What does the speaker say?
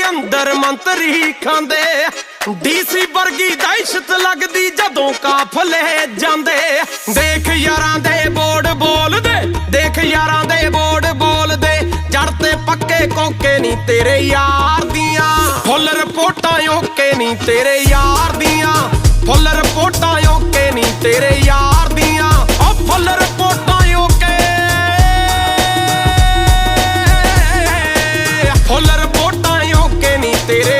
ਅੰਦਰ ਮੰਤਰੀ ਖਾਂਦੇ। ਡੀਸੀ ਵਰਗੀ ਦਹਿਸ਼ਤ ਲੱਗਦੀ ਜਦੋਂ ਕਾਫਲੇ ਜਾਂਦੇ। ਦੇਖ ਯਾਰਾਂ ਦੇ ਬੋਰਡ ਬੋਲਦੇ, ਦੇਖ ਯਾਰਾਂ ਦੇ ਬੋਰਡ ਬੋਲਦੇ। ਜੜ ਤੇ ਪੱਕੇ ਕੋਕੇ ਨੀ ਤੇਰੇ ਯਾਰ ਦੀਆਂ, ਫੁੱਲ ਰਿਪੋਰਟਾਂ ਓਕੇ ਨੀ ਤੇਰੇ ਯਾਰ ਦੀਆਂ, ਫੁੱਲ ਰਿਪੋਰਟਾਂ ਓਕੇ ਨੀ ਤੇਰੇ ਯਾਰ ਦੀਆਂ। ਉਹ ਫੁੱਲ ਰਿਪੋਰਟਾਂ ਓਕੇ, ਫੁੱਲ ਰਿਪੋਰਟਾਂ ਓਕੇ ਨੀ ਤੇਰੇ